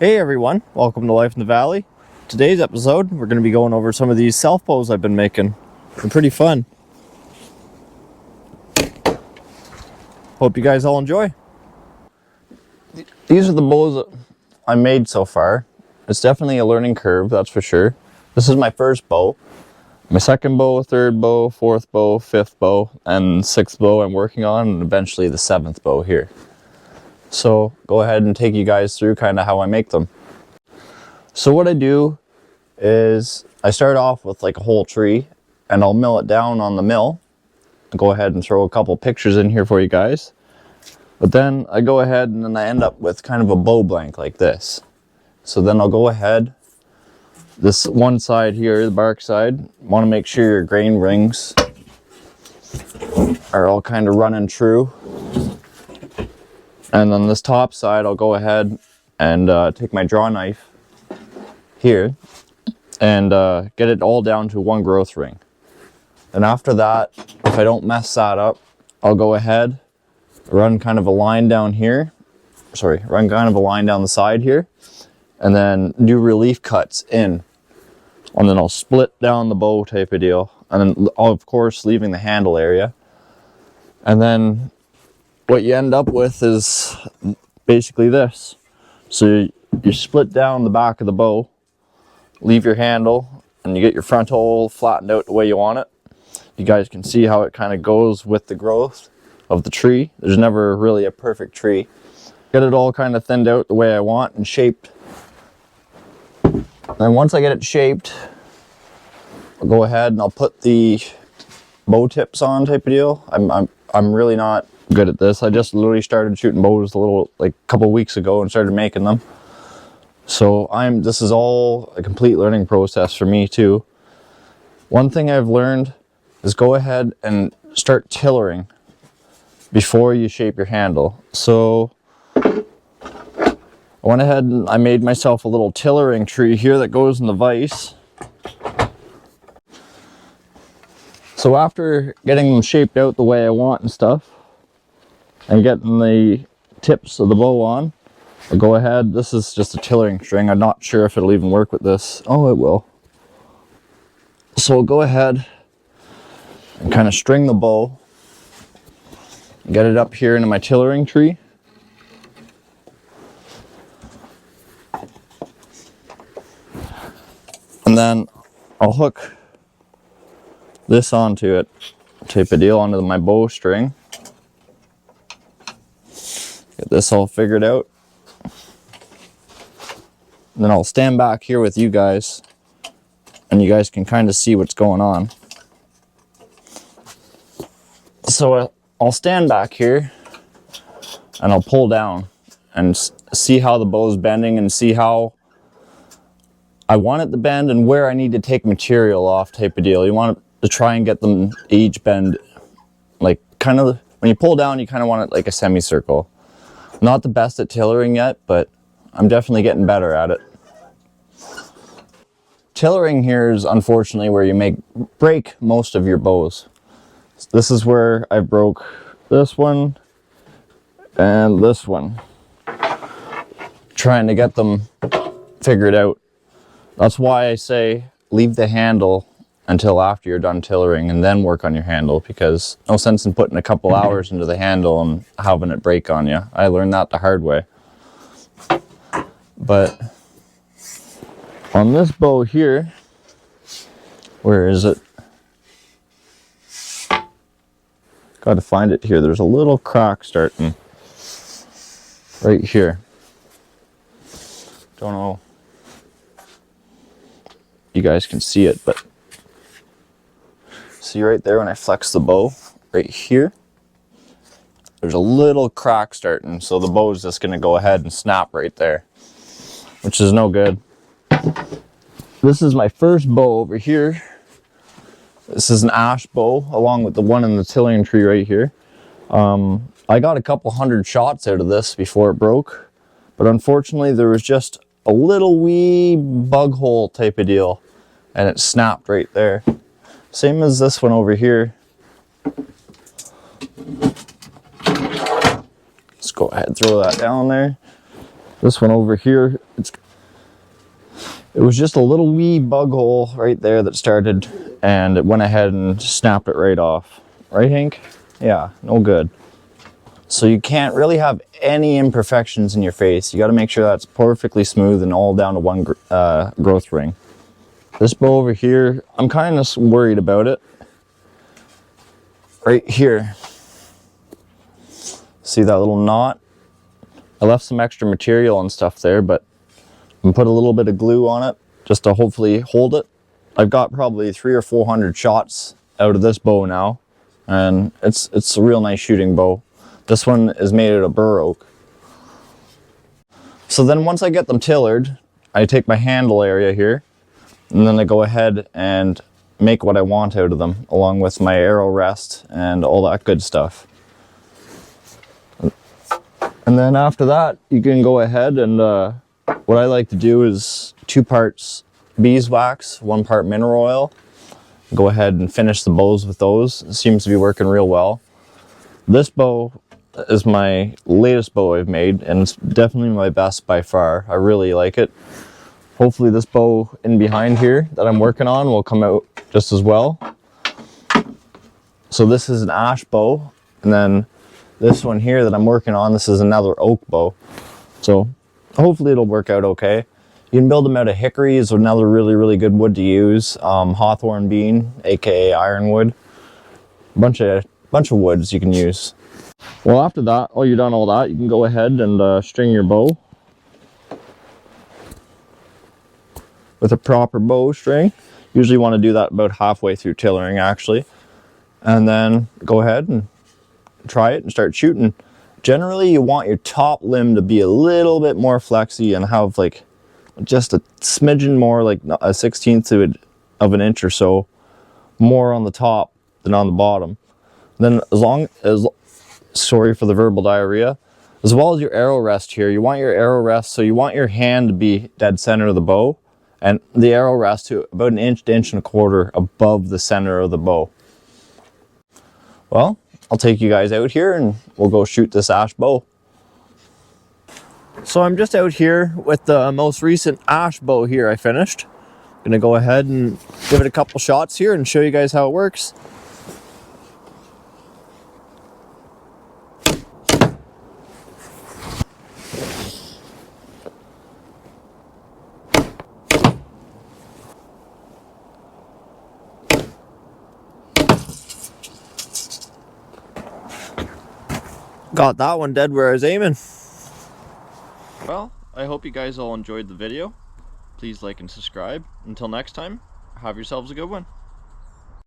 Hey everyone, welcome to Life in the Valley. Today's episode, we're going to be going over some of these Selfbows I've been making. They're pretty fun. Hope you guys all enjoy. These are the bows that I made so far. It's definitely a learning curve, that's for sure. This is my first bow. My second bow, third bow, fourth bow, fifth bow, and sixth bow I'm working on, and eventually the seventh bow here. So go ahead and take you guys through kind of how I make them. So what I do is I start off with like a whole tree and I'll mill it down on the mill. I'll go ahead and throw a couple pictures in here for you guys. But then I go ahead and then I end up with kind of a bow blank like this. So then I'll go ahead, this one side here, the bark side, want to make sure your grain rings are all kind of running true. And then this top side, I'll go ahead and take my draw knife here and get it all down to one growth ring. And after that, if I don't mess that up, I'll go ahead, run kind of a line down here. Run kind of a line down the side here, and then do relief cuts in. And then I'll split down the bow type of deal. And then, of course, leaving the handle area. And then what you end up with is basically this. So you split down the back of the bow, leave your handle, and you get your frontal flattened out the way you want it. You guys can see how it kind of goes with the growth of the tree. There's never really a perfect tree. Get it all kind of thinned out the way I want and shaped. And once I get it shaped, I'll go ahead and I'll put the bow tips on type of deal. I'm really not good at this. I just literally started shooting bows a couple weeks ago and started making them. So this is all a complete learning process for me too. One thing I've learned is go ahead and start tillering before you shape your handle. So I went ahead and I made myself a little tillering tree here that goes in the vise. So after getting them shaped out the way I want and stuff, and getting the tips of the bow on, I'll go ahead. This is just a tillering string. I'm not sure if it'll even work with this. Oh, it will. So I'll go ahead and kind of string the bow, get it up here into my tillering tree. And then I'll hook this onto it, type of deal, onto my bow string. Get this all figured out. And then I'll stand back here with you guys, and you guys can kind of see what's going on. So I'll stand back here, and I'll pull down and see how the bow's bending and see how I want it to bend and where I need to take material off type of deal. You want to try and get them each bend, like kind of, when you pull down, you kind of want it like a semicircle. Not the best at tillering yet, but I'm definitely getting better at it. Tillering here is unfortunately where you break most of your bows. This is where I broke this one and this one, trying to get them figured out. That's why I say leave the handle until after you're done tillering and then work on your handle, because no sense in putting a couple hours into the handle and having it break on you. I learned that the hard way. But on this bow here, where is it? Got to find it here. There's a little crack starting right here. Don't know. You guys can see it, but see right there when I flex the bow, right here, there's a little crack starting, so the bow is just going to go ahead and snap right there, which is no good. This is my first bow over here. This is an ash bow, along with the one in the tillering tree right here. I got a couple hundred shots out of this before it broke, but unfortunately there was just a little wee bug hole type of deal, and it snapped right there. Same as this one over here. Let's go ahead and throw that down there. This one over here, it was just a little wee bug hole right there that started, and it went ahead and snapped it right off. Right, Hank? Yeah, no good. So you can't really have any imperfections in your face. You got to make sure that's perfectly smooth and all down to one growth ring. This bow over here, I'm kind of worried about it. Right here. See that little knot? I left some extra material and stuff there, but I'm put a little bit of glue on it just to hopefully hold it. I've got probably 300 or 400 shots out of this bow now, and it's a real nice shooting bow. This one is made out of bur oak. So then once I get them tillered, I take my handle area here, and then I go ahead and make what I want out of them, along with my arrow rest and all that good stuff. And then after that, you can go ahead and what I like to do is 2 parts beeswax, 1 part mineral oil. Go ahead and finish the bows with those. It seems to be working real well. This bow is my latest bow I've made, and it's definitely my best by far. I really like it. Hopefully this bow in behind here that I'm working on will come out just as well. So this is an ash bow, and then this one here that I'm working on, this is another oak bow. So hopefully it'll work out okay. You can build them out of hickory, is another really good wood to use. Hawthorn bean, aka ironwood. Bunch of woods you can use. Well, after that, you've done all that, you can go ahead and string your bow with a proper bow string. Usually want to do that about halfway through tillering, actually. And then go ahead and try it and start shooting. Generally, you want your top limb to be a little bit more flexy and have like just a smidgen more, like a 1/16 of an inch or so more on the top than on the bottom. Then sorry for the verbal diarrhea, as well as your arrow rest here, you want your arrow rest, so you want your hand to be dead center of the bow, and the arrow rest to about 1 inch to 1.25 inches above the center of the bow. Well, I'll take you guys out here and we'll go shoot this ash bow. So I'm just out here with the most recent ash bow here I finished. Gonna go ahead and give it a couple shots here and show you guys how it works. Got that one dead where I was aiming. Well, I hope you guys all enjoyed the video. Please like and subscribe. Until next time, have yourselves a good one.